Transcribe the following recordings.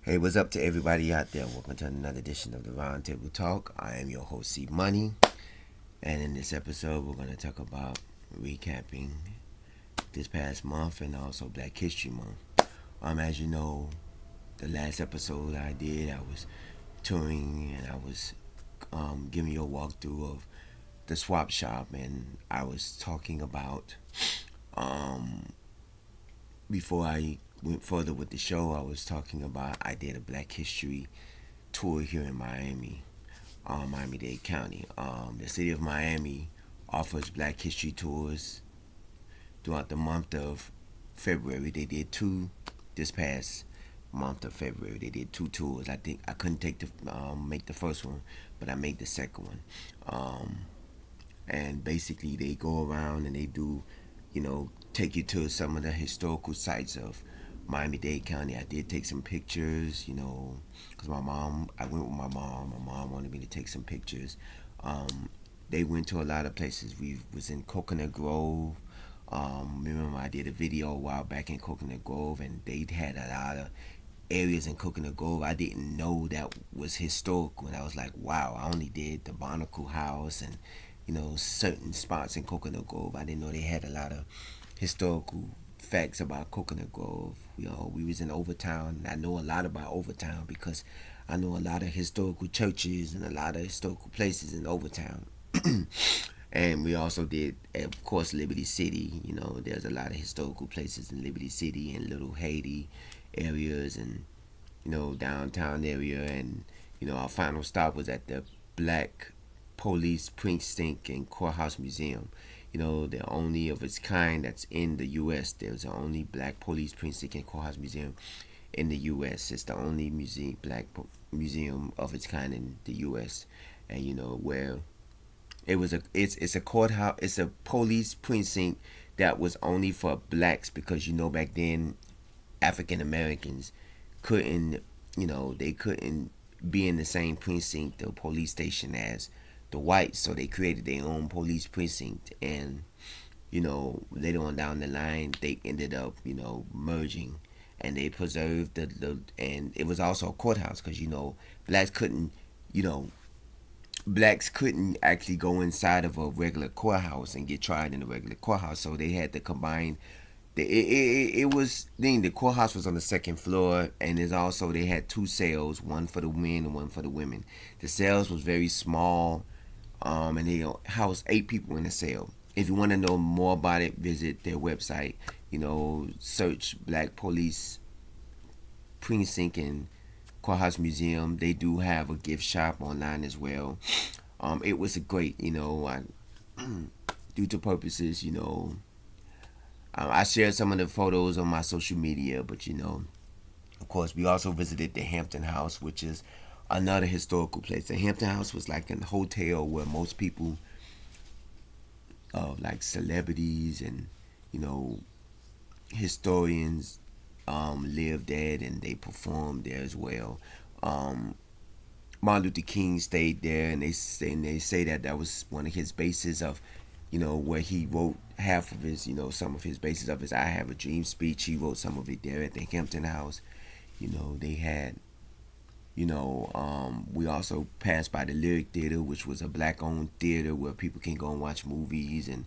Hey, what's up to everybody out there? Welcome to another edition of the Roundtable Talk. I am your host, C Money, and in this episode, we're going to talk about recapping this past month and also Black History Month. As you know, the last episode I did, I was touring and I was giving you a walkthrough of the swap shop, and I was talking about before I went further with the show, I was talking about I did a Black History tour here in Miami, Miami-Dade County. The city of Miami offers Black History tours throughout the month of February. They did two this past month of February. They did two tours. I think I couldn't make the first one, but I made the second one. And basically, they go around and they do, take you to some of the historical sites of Miami-Dade County. I did take some pictures, because I went with my mom. My mom wanted me to take some pictures. They went to a lot of places. We was in Coconut Grove. Remember I did a video a while back in Coconut Grove, and they had a lot of areas in Coconut Grove I didn't know that was historical. And I was like, wow, I only did the Barnacle House and, certain spots in Coconut Grove. I didn't know they had a lot of historical facts about Coconut Grove. We was in Overtown. I know a lot about Overtown because I know a lot of historical churches and a lot of historical places in Overtown. And we also did, of course, Liberty City. There's a lot of historical places in Liberty City and Little Haiti areas and, downtown area. And, our final stop was at the Black Police Precinct and Courthouse Museum. The only of its kind that's in the U.S. There's the only Black Police Precinct and Courthouse Museum in the U.S. It's the only museum of its kind in the U.S. And where it's a courthouse, it's a police precinct that was only for blacks because back then African Americans couldn't they couldn't be in the same precinct or police station as the whites, so they created their own police precinct. And later on down the line they ended up merging, and they preserved the and it was also a courthouse because blacks couldn't blacks couldn't actually go inside of a regular courthouse and get tried in a regular courthouse, so they had to combine. The courthouse was on the second floor, and there's also they had two cells, one for the men and one for the women. The cells was very small, and they housed 8 people in the cell. If you want to know more about it, visit their website. Search Black Police Precinct and Courthouse Museum. They do have a gift shop online as well. It was a great, due to purposes, I shared some of the photos on my social media, but of course, we also visited the Hampton House, which is another historical place. The Hampton House was like a hotel where most people, like celebrities and historians, lived at, and they performed there as well. Martin Luther King stayed there, and they say that was one of his bases of, where he wrote half of his, some of his bases of his "I Have a Dream" speech. He wrote some of it there at the Hampton House. They had, we also passed by the Lyric Theater, which was a black-owned theater where people can go and watch movies and,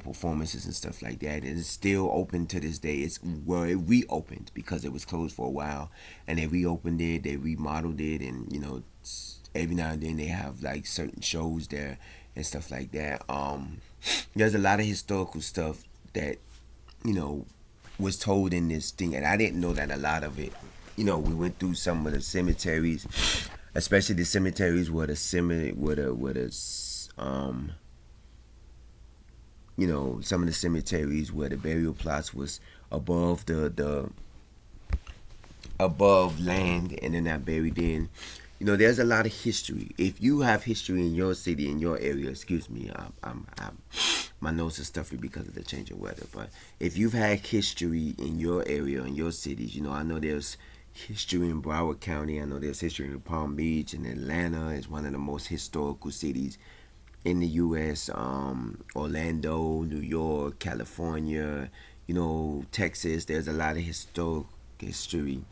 performances and stuff like that. And it's still open to this day. It's where it reopened because it was closed for a while, and they reopened it, they remodeled it, and every now and then they have like certain shows there and stuff like that. There's a lot of historical stuff that was told in this thing, and I didn't know that a lot of it. We went through some of the cemeteries, especially the cemeteries where some of the cemeteries where the burial plots was above the above land, and they're not buried in. There's a lot of history. If you have history in your city, in your area, excuse me, I'm my nose is stuffy because of the change of weather. But if you've had history in your area, in your cities, I know there's history in Broward County. I know there's history in Palm Beach, and Atlanta is one of the most historical cities in the U.S. Orlando, New York, California, Texas. There's a lot of history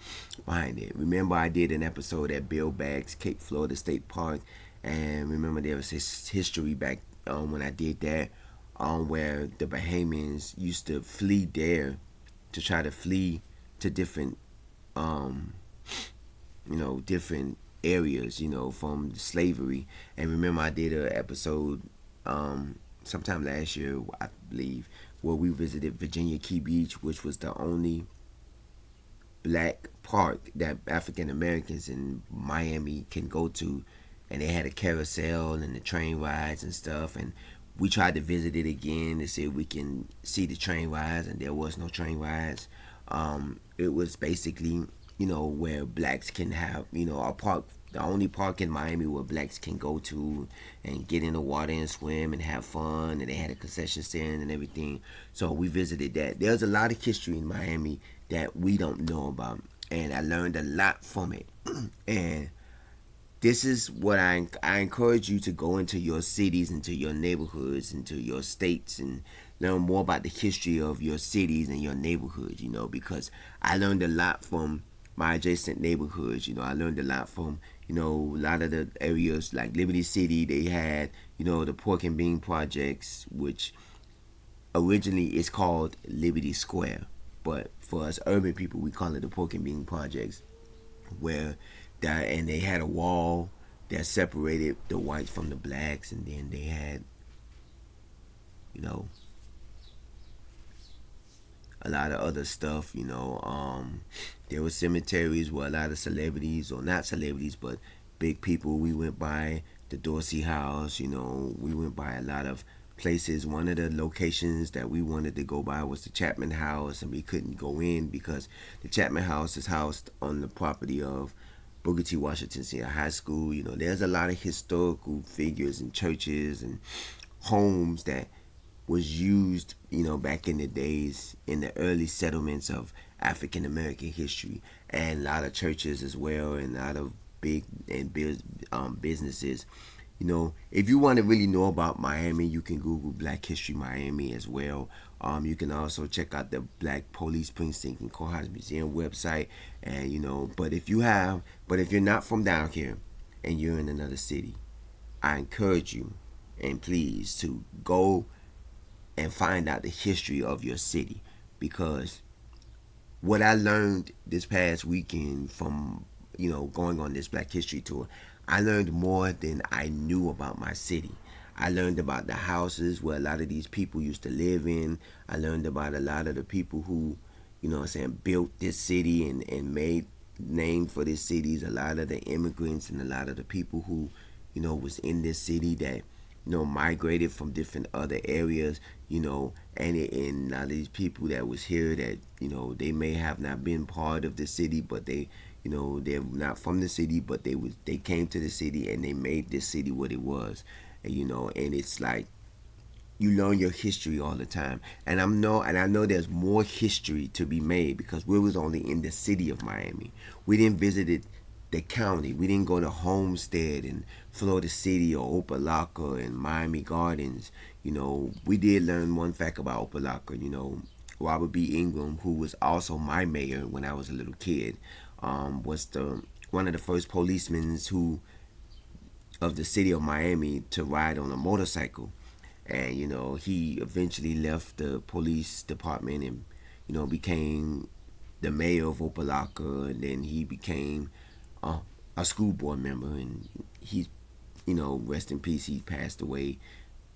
behind it. Remember, I did an episode at Bill Baggs Cape Florida State Park, and remember there was this history back when I did that, where the Bahamians used to flee there to try to flee to different um, different areas, from slavery. And remember, I did an episode sometime last year, I believe, where we visited Virginia Key Beach, which was the only black park that African Americans in Miami can go to. And they had a carousel and the train rides and stuff. And we tried to visit it again to see if we can see the train rides, and there was no train rides. It was basically, where blacks can have, a park, the only park in Miami where blacks can go to and get in the water and swim and have fun. And they had a concession stand and everything. So we visited that. There's a lot of history in Miami that we don't know about. And I learned a lot from it. And this is what I encourage you to go into your cities, into your neighborhoods, into your states, and learn more about the history of your cities and your neighborhoods, because I learned a lot from my adjacent neighborhoods. I learned a lot from, a lot of the areas like Liberty City. They had, the Pork and Bean Projects, which originally is called Liberty Square. But for us urban people, we call it the Pork and Bean Projects, where and they had a wall that separated the whites from the blacks, and then they had, you know, a lot of other stuff. There were cemeteries where a lot of celebrities, or not celebrities, but big people. We went by the Dorsey House. We went by a lot of places. One of the locations that we wanted to go by was the Chapman House, and we couldn't go in because the Chapman House is housed on the property of Booker T. Washington Senior High School. There's a lot of historical figures and churches and homes that was used, back in the days in the early settlements of African American history, and a lot of churches as well, and a lot of big and businesses. If you want to really know about Miami, you can Google Black History Miami as well. You can also check out the Black Police Precinct and Courthouse Museum website. And but if you're not from down here and you're in another city, I encourage you, and please, to go and find out the history of your city, because what I learned this past weekend from going on this Black History tour, I learned more than I knew about my city. I learned about the houses where a lot of these people used to live in. I learned about a lot of the people who, built this city and made name for this cities. A lot of the immigrants and a lot of the people who, was in this city that, migrated from different other areas, and a lot of these people that was here that, they may have not been part of the city, but they're not from the city, but they came to the city and they made this city what it was. And it's like you learn your history all the time. And I know there's more history to be made, because we was only in the city of Miami. We didn't visit the county. We didn't go to Homestead and Florida City or Opelika and Miami Gardens. We did learn one fact about Opelika. Robert B. Ingram, who was also my mayor when I was a little kid, was one of the first policemen of the city of Miami to ride on a motorcycle. And he eventually left the police department and became the mayor of Opelika, and then he became a school board member. And he, rest in peace, he passed away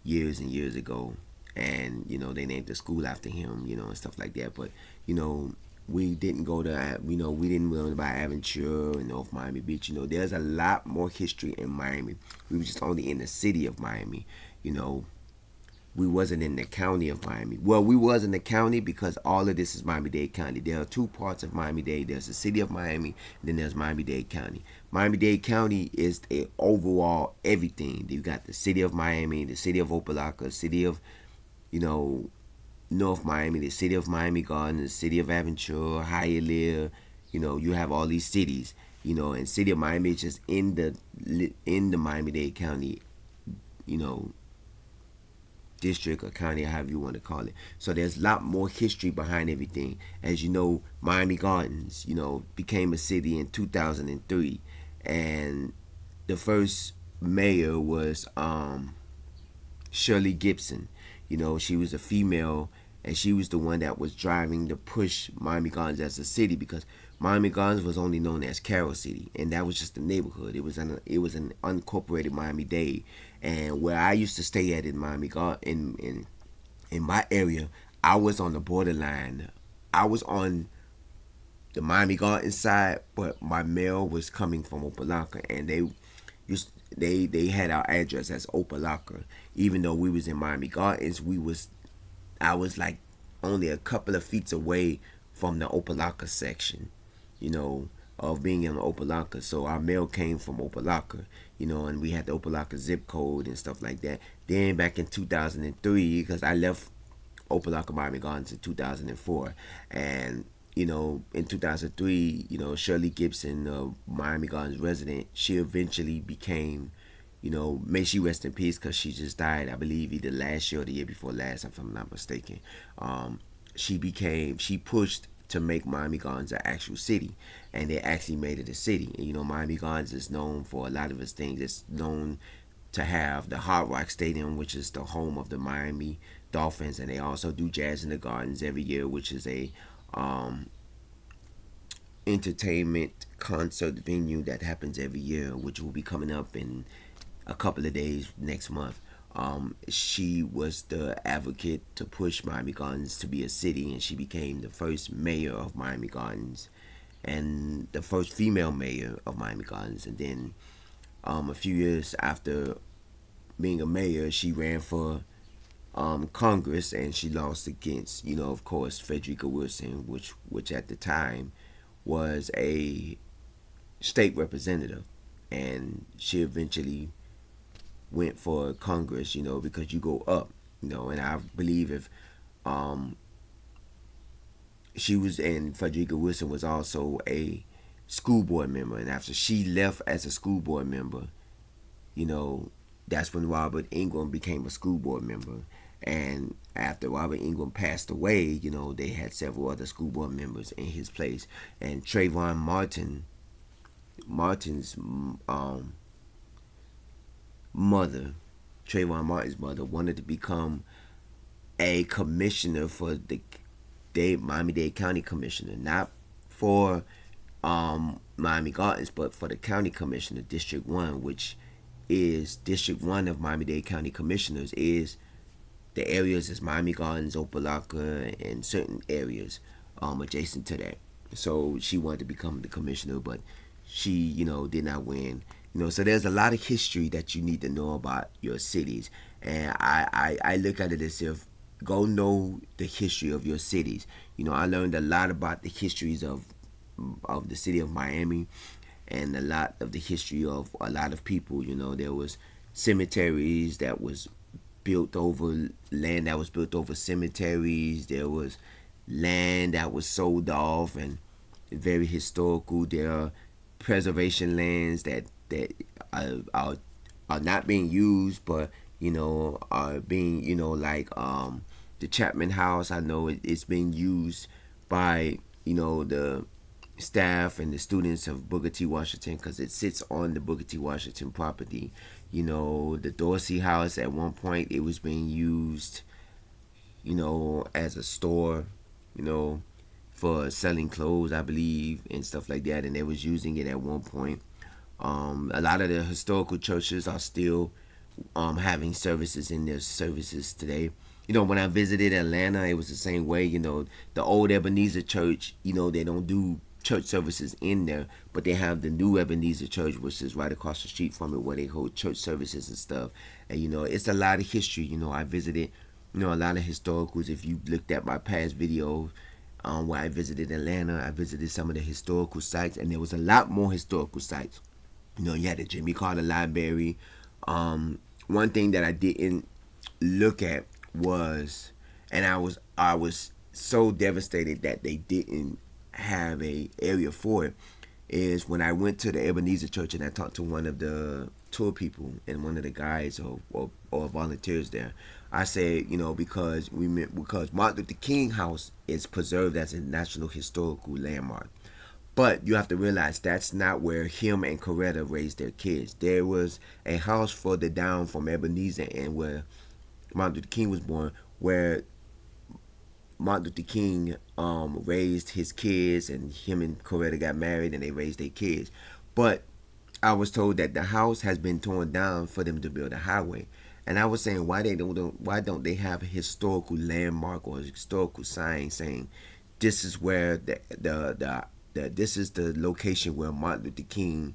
years and years ago. And they named the school after him, and stuff like that. But we didn't go to, we didn't learn about Aventura and North Miami Beach. There's a lot more history in Miami. We were just only in the city of Miami. We wasn't in the county of Miami. Well, we was in the county because all of this is Miami-Dade County. There are two parts of Miami-Dade. There's the city of Miami, and then there's Miami-Dade County. Miami-Dade County is the overall everything. You got the city of Miami, the city of Opelika, city of, North Miami, the city of Miami Gardens, the city of Aventura, Hialeah. You have all these cities. And city of Miami is just in the Miami-Dade County, district or county, however you want to call it. So there's a lot more history behind everything. As you know, Miami Gardens, became a city in 2003, and the first mayor was Shirley Gibson. She was a female, and she was the one that was driving to push Miami Gardens as a city, because Miami Gardens was only known as Carroll City, and that was just a neighborhood. It was an unincorporated Miami-Dade, and where I used to stay at in Miami Garden in my area, I was on the borderline. I was on the Miami Gardens side, but my mail was coming from Opelika, and they had our address as Opelika. Even though we was in Miami Gardens, I was like only a couple of feet away from the Opelika section, of being in Opelika. So our mail came from Opelika, and we had the Opelika zip code and stuff like that. Then back in 2003, because I left Opelika Miami Gardens in 2004, and in 2003, Shirley Gibson, Miami Gardens resident, she eventually became, may she rest in peace, because she just died, I believe, either last year or the year before last, if I'm not mistaken. She pushed to make Miami Gardens an actual city, and they actually made it a city. And, Miami Gardens is known for a lot of its things. It's known to have the Hard Rock Stadium, which is the home of the Miami Dolphins, and they also do Jazz in the Gardens every year, which is a entertainment concert venue that happens every year, which will be coming up in a couple of days next month. She was the advocate to push Miami Gardens to be a city, and she became the first mayor of Miami Gardens and the first female mayor of Miami Gardens. And then a few years after being a mayor, she ran for Congress, and she lost against, of course, Frederica Wilson, which at the time was a state representative, and she eventually went for Congress, because you go up, and I believe if she was, and Frederica Wilson was also a school board member, and after she left as a school board member, that's when Robert Ingram became a school board member. And after Robert Ingram passed away, they had several other school board members in his place. And Trayvon Martin's mother, wanted to become a commissioner for the Miami-Dade County Commissioner, not for Miami Gardens, but for the county commissioner, District 1, which is District 1 of Miami-Dade County Commissioners, is the areas is Miami Gardens, Opelika, and certain areas adjacent to that. So she wanted to become the commissioner, but she, did not win. So there's a lot of history that you need to know about your cities. And I look at it as if, go know the history of your cities. I learned a lot about the histories of the city of Miami, and a lot of the history of a lot of people. There was cemeteries that was built over land that was built over cemeteries. There was land that was sold off and very historical. There are preservation lands that are not being used, but are being like the Chapman House. I know it's being used by the staff and the students of Booker T. Washington, because it sits on the Booker T. Washington property. The Dorsey House, at one point it was being used, as a store, for selling clothes, I believe, and stuff like that, and they was using it at one point. A lot of the historical churches are still having services in their services today. When I visited Atlanta, it was the same way. The old Ebenezer Church, they don't do church services in there, but they have the new Ebenezer Church, which is right across the street from it, where they hold church services and stuff. And it's a lot of history. I visited a lot of historicals. If you looked at my past videos where I visited Atlanta, I visited some of the historical sites, and there was a lot more historical sites. You had the Jimmy Carter Library. One thing that I didn't look at was, and I was so devastated that they didn't have a area for it, is when I went to the Ebenezer Church and I talked to one of the tour people and one of the guys or volunteers there. I said, because Martin Luther King House is preserved as a national historical landmark. But you have to realize that's not where him and Coretta raised their kids. There was a house further down from Ebenezer and where Martin Luther King was born, where Martin Luther King raised his kids, and him and Coretta got married, and they raised their kids. But I was told that the house has been torn down for them to build a highway, and I was saying why don't they have a historical landmark or a historical sign saying this is where this is the location where Martin Luther King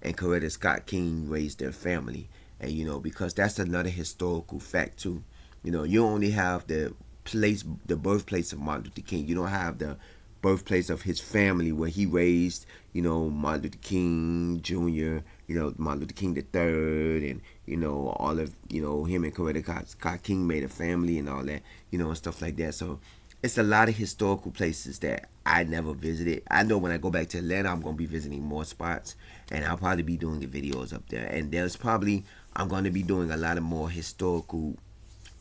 and Coretta Scott King raised their family, and because that's another historical fact too. You only have the birthplace of Martin Luther King. You don't have the birthplace of his family where he raised, Martin Luther King Jr., Martin Luther King the third, and all of him and Coretta Scott King made a family and all that, and stuff like that. So it's a lot of historical places that I never visited. I know when I go back to Atlanta, I'm gonna be visiting more spots, and I'll probably be doing videos up there. And I'm gonna be doing a lot of more historical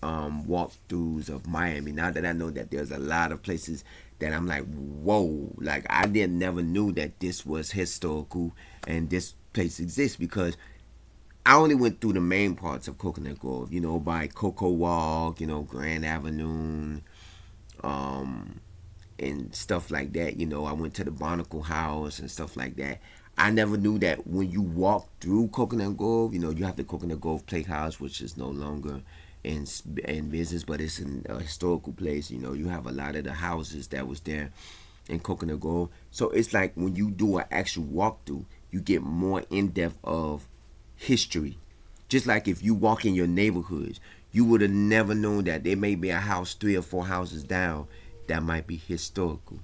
walkthroughs of Miami. Now that I know that there's a lot of places that I'm like, whoa, like I didn't never knew that this was historical and this place exists, because I only went through the main parts of Coconut Grove, by Cocoa Walk, Grand Avenue, um, and stuff like that. I went to the Barnacle House and stuff like that. I never knew that when you walk through Coconut Grove, you have the Coconut Grove Playhouse, which is no longer in business, but it's in a historical place. You have a lot of the houses that was there in Coconut Grove. So it's like when you do an actual walkthrough, you get more in depth of history. Just like if you walk in your neighborhoods, you would have never known that there may be a house 3 or 4 houses down that might be historical,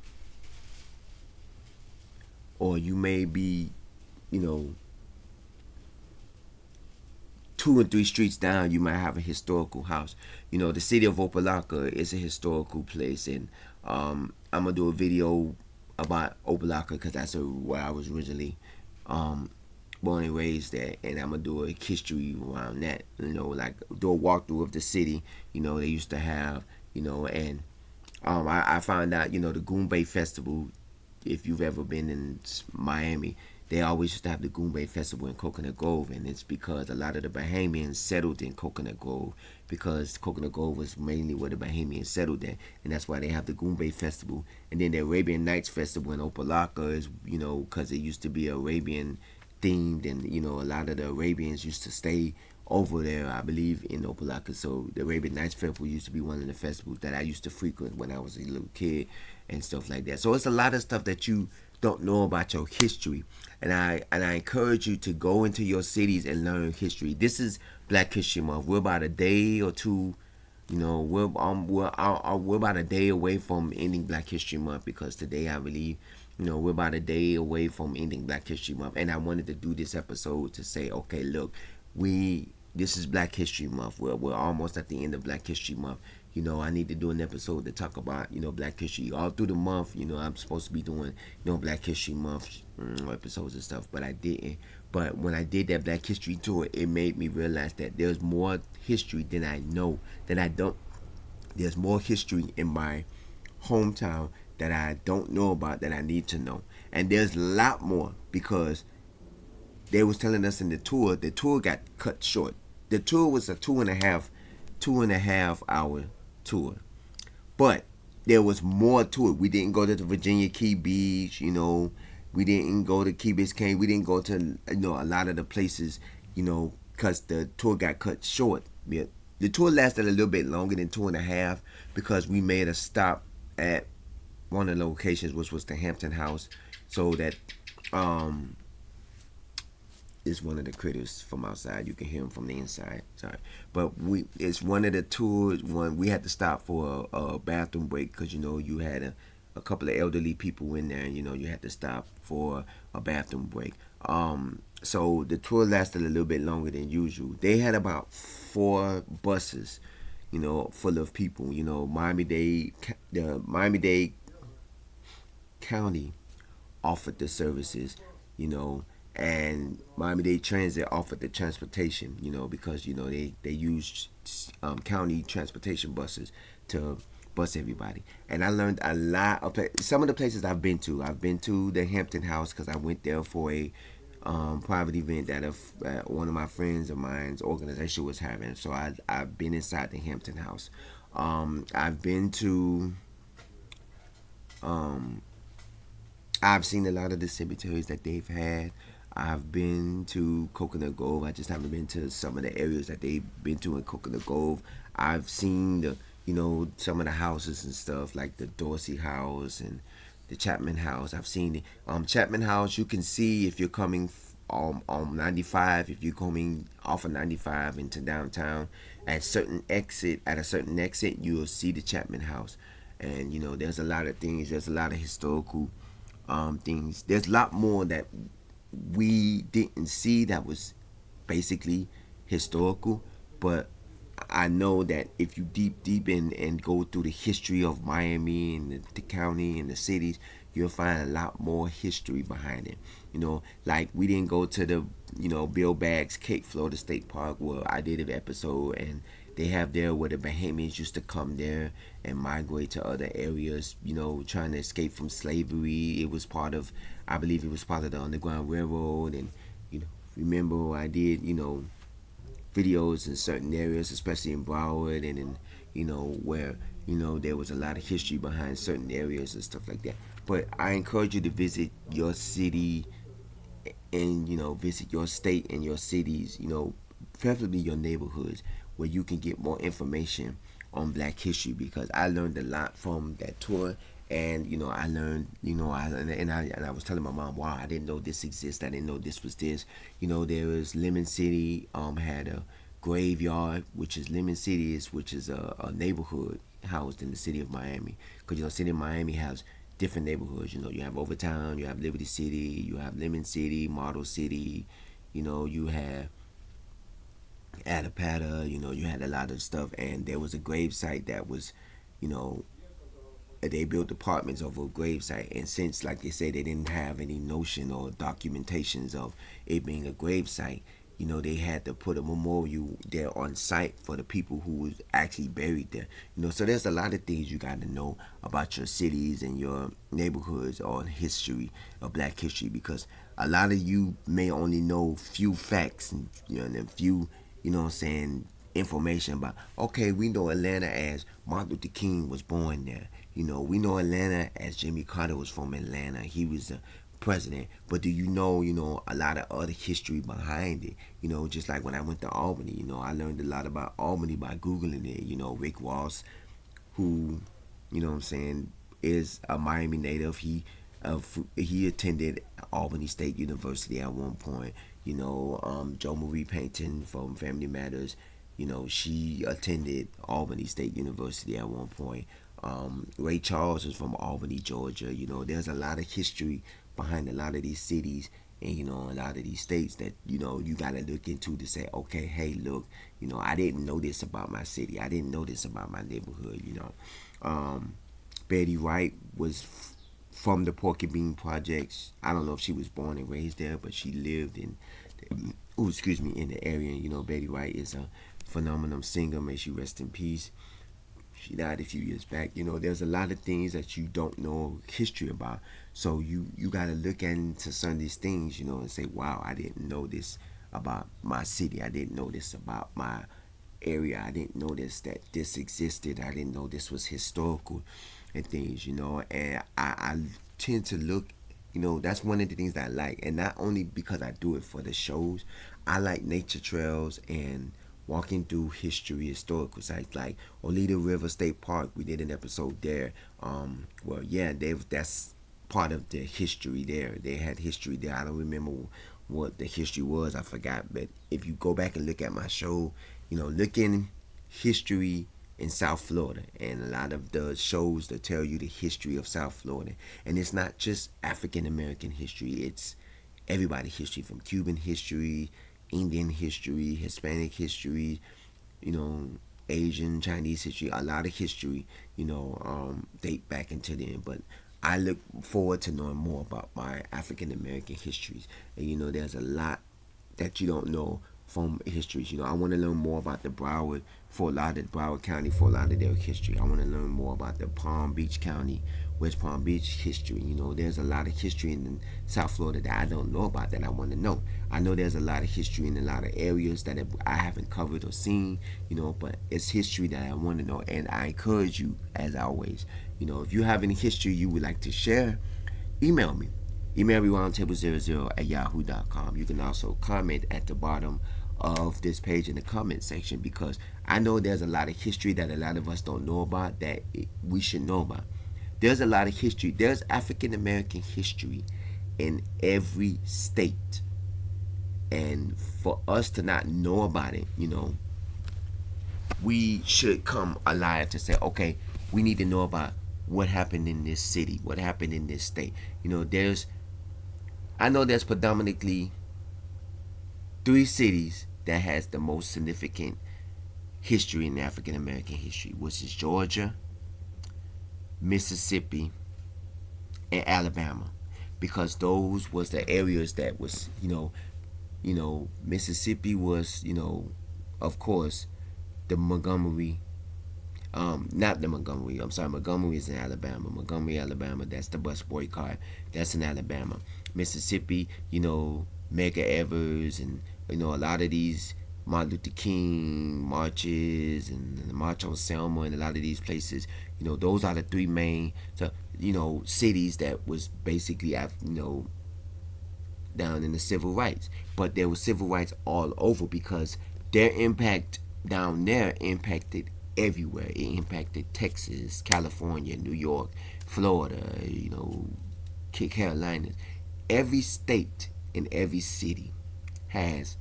or you may be, you know, 2 or 3 streets down, you might have a historical house. The city of Opelika is a historical place, and I'm gonna do a video about Opelika because that's where I was originally um, born and raised at, and I'm gonna do a history around that. Like do a walkthrough of the city. They used to have, and I found out, the Goombay Festival. If you've ever been in Miami, they always used to have the Goombay Festival in Coconut Grove, and it's because a lot of the Bahamians settled in Coconut Grove, because Coconut Grove was mainly where the Bahamians settled at, and that's why they have the Goombay Festival. And then the Arabian Nights Festival in Opelika is, because it used to be Arabian themed, and a lot of the Arabians used to stay over there, I believe, in Opelika. So the Arabian Nights Festival used to be one of the festivals that I used to frequent when I was a little kid and stuff like that. So it's a lot of stuff that you don't know about your history, and I encourage you to go into your cities and learn history. This is Black History Month. We're about a day or two, we're about a day away from ending Black History Month, because today I believe, we're about a day away from ending Black History Month, and I wanted to do this episode to say, okay, look, this is Black History Month. We're almost at the end of Black History Month. I need to do an episode to talk about, Black History. All through the month, I'm supposed to be doing, Black History Month episodes and stuff, but I didn't. But when I did that Black History tour, it made me realize that there's more history than I know, that I don't. There's more history in my hometown that I don't know about, that I need to know. And there's a lot more, because they was telling us in the tour got cut short. The tour was a two and a half hour tour, but there was more to it. We didn't go to the Virginia Key Beach, we didn't go to Key Biscayne, we didn't go to a lot of the places, because the tour got cut short. Yeah. The tour lasted a little bit longer than 2.5, because we made a stop at one of the locations, which was the Hampton House, so that is one of the critters from outside. You can hear them from the inside. Sorry, but it's one of the tours. We had to stop for a bathroom break, because you had a couple of elderly people in there, and you had to stop for a bathroom break. So the tour lasted a little bit longer than usual. They had about 4 buses, full of people. The Miami-Dade County offered the services, and Miami-Dade Transit offered the transportation, because they use county transportation buses to bus everybody. And I learned a lot of some of the places I've been to. I've been to the Hampton House because I went there for a private event that one of my friends of mine's organization was having. So I've been inside the Hampton House. I've been to um, I've seen a lot of the cemeteries that they've had. I've been to Coconut Grove. I just haven't been to some of the areas that they've been to in Coconut Grove. I've seen some of the houses and stuff like the Dorsey House and the Chapman House. I've seen it. Chapman House. You can see if you're coming on 95. If you're coming off of 95 into downtown, at a certain exit, you'll see the Chapman House. And there's a lot of things. There's a lot of historical things. There's a lot more that we didn't see that was basically historical, but I know that if you deep in and go through the history of Miami and the county and the cities, you'll find a lot more history behind it. Like we didn't go to the Bill Baggs Cape Florida State Park where I did an episode, and they have there where the Bahamians used to come there and migrate to other areas, trying to escape from slavery. I believe it was part of the Underground Railroad, and remember I did videos in certain areas, especially in Broward and in where there was a lot of history behind certain areas and stuff like that. But I encourage you to visit your city and visit your state and your cities, preferably your neighborhoods, where you can get more information on Black history, because I learned a lot from that tour. And I learned, and I was telling my mom, wow, I didn't know this exists. I didn't know this was this. There was Lemon City had a graveyard, which is Lemon City which is a neighborhood housed in the city of Miami. Because city of Miami has different neighborhoods. You have Overtown, you have Liberty City, you have Lemon City, Model City. You have Attapata. You had a lot of stuff, and there was a grave site that was, you know, they built apartments over a gravesite, and since, like they say, they didn't have any notion or documentations of it being a gravesite, they had to put a memorial there on site for the people who was actually buried there. So there's a lot of things you got to know about your cities and your neighborhoods on history of Black history, because a lot of you may only know few facts and few, what I'm saying, information about, okay, we know Atlanta as Martin Luther King was born there. We know Atlanta as Jimmy Carter was from Atlanta. He was the president. But do a lot of other history behind it? Just like when I went to Albany, I learned a lot about Albany by Googling it. Rick Ross, who, what I'm saying, is a Miami native. He attended Albany State University at one point. Jo Marie Payton from Family Matters, she attended Albany State University at one point. Ray Charles is from Albany, Georgia. There's a lot of history behind a lot of these cities and a lot of these states that you got to look into to say, okay, hey, look, I didn't know this about my city. I didn't know this about my neighborhood. Betty Wright was from the Porky Bean Projects. I don't know if she was born and raised there, but she lived in in the area. Betty Wright is a phenomenal singer. May she rest in peace. She died a few years back. There's a lot of things that you don't know history about. So you got to look into some of these things, and say, wow, I didn't know this about my city. I didn't know this about my area. I didn't know that this existed. I didn't know this was historical and things, And I tend to look, that's one of the things that I like. And not only because I do it for the shows, I like nature trails and walking through historical sites like Oleta River State Park. We did an episode there. That's part of the history there. They had history there. I don't remember what the history was. I forgot. But if you go back and look at my show, look in history in South Florida, and a lot of the shows that tell you the history of South Florida. And it's not just African American history. It's everybody's history, from Cuban history, Indian history, Hispanic history, you know, Asian, Chinese history. A lot of history, date back into then. But I look forward to knowing more about my African American histories. And there's a lot that you don't know from histories. I want to learn more about the Broward County, Fort Lauderdale history. I want to learn more about the Palm Beach County, West Palm Beach history. There's a lot of history in South Florida that I don't know about that I want to know. I know there's a lot of history in a lot of areas that I haven't covered or seen, but it's history that I want to know. And I encourage you, as always, if you have any history you would like to share, email me. Email me roundtable00@yahoo.com. You can also comment at the bottom of this page in the comment section, because I know there's a lot of history that a lot of us don't know about that we should know about. There's a lot of history. There's African American history in every state. And for us to not know about it, we should come alive to say, okay, we need to know about what happened in this city, what happened in this state. I know there's predominantly 3 cities that has the most significant history in African American history, which is Georgia, Mississippi, and Alabama, because those was the areas that was, Mississippi was, of course, the Montgomery, not the Montgomery, I'm sorry, Montgomery is in Alabama. Montgomery, Alabama, that's the bus boycott. That's in Alabama. Mississippi, Medgar Evers, and, a lot of these Martin Luther King marches and the March on Selma and a lot of these places, those are the 3 main, cities that was basically, down in the civil rights. But there was civil rights all over, because their impact down there impacted everywhere. It impacted Texas, California, New York, Florida, Carolinas. Every state and every city has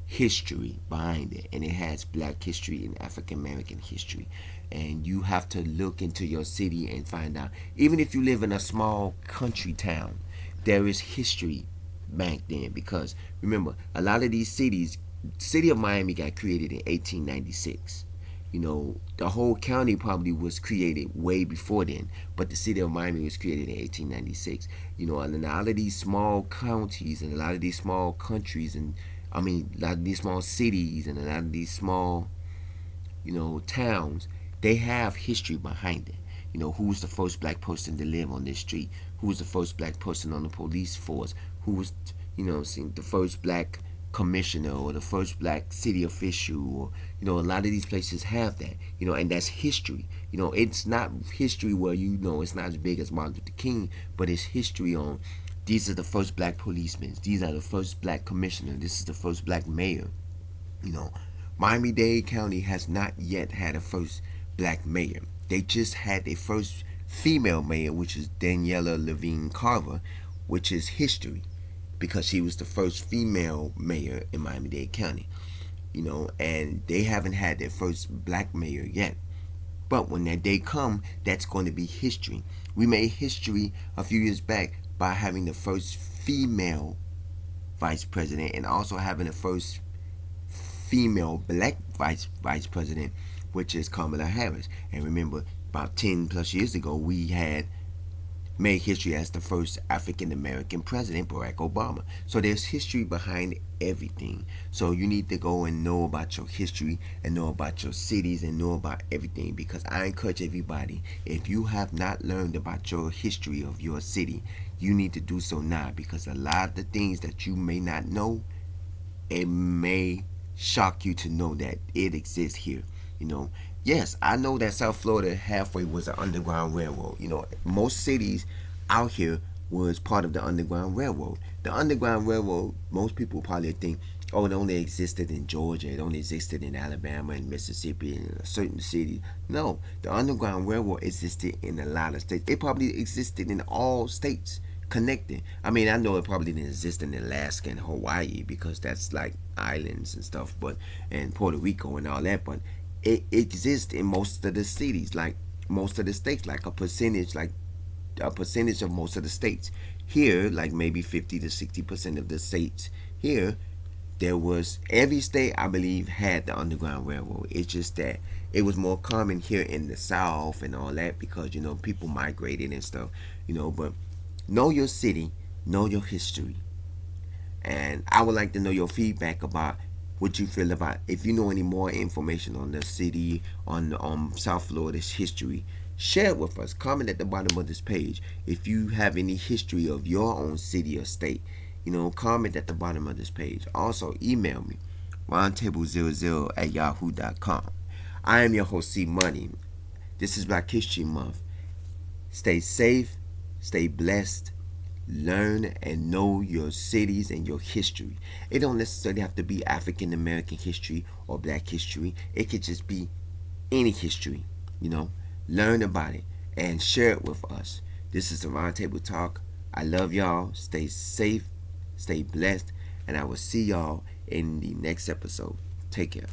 history behind it, and it has black history and African American history. And you have to look into your city and find out. Even if you live in a small country town, there is history back then, because remember, a lot of these cities, city of Miami got created in 1896. The whole county probably was created way before then, but the city of Miami was created in 1896. And a lot of these small counties and a lot of these small countries, and a lot of these small cities and a lot of these small, towns, they have history behind it. Who was the first black person to live on this street? Who was the first black person on the police force? Who was, the first black commissioner or the first black city official? Or, a lot of these places have that, and that's history. It's not history where, it's not as big as Martin Luther King, but it's history on, these are the first black policemen. These are the first black commissioner. This is the first black mayor. Miami-Dade County has not yet had a first black mayor. They just had a first female mayor, which is Daniela Levine Carver, which is history, because she was the first female mayor in Miami-Dade County. And they haven't had their first black mayor yet. But when that day come, that's going to be history. We made history a few years back by having the first female vice president, and also having the first female black vice president, which is Kamala Harris. And remember, about 10 plus years ago, we had made history as the first African American president, Barack Obama. So there's history behind everything. So you need to go and know about your history and know about your cities and know about everything, because I encourage everybody, if you have not learned about your history of your city, you need to do so now, because a lot of the things that you may not know, it may shock you to know that it exists here. Yes, I know that South Florida halfway was an underground railroad. Most cities out here was part of the Underground Railroad. The Underground Railroad, most people probably think, oh, it only existed in Georgia, it only existed in Alabama and Mississippi and a certain city. No, the Underground Railroad existed in a lot of states. It probably existed in all states connected. I know it probably didn't exist in Alaska and Hawaii, because that's like islands and stuff, and Puerto Rico and all that, but it exists in most of the cities, like most of the states, like a percentage of most of the states. Here, like maybe 50 to 60% of the states here there was every state I believe had the Underground Railroad. It's just that it was more common here in the South and all that because people migrated and stuff. But know your city, know your history, and I would like to know your feedback about what you feel about. If you know any more information on the city, on South Florida's history, share it with us. Comment at the bottom of this page if you have any history of your own city or state. Comment at the bottom of this page. Also, email me roundtable00@yahoo.com. I am your host, C Money. This is Black History Month. Stay safe, stay blessed, learn and know your cities and your history. It don't necessarily have to be African American history or Black history. It could just be any history. Learn about it and share it with us. This is the Roundtable Talk. I love y'all. Stay safe, stay blessed, and I will see y'all in the next episode. Take care.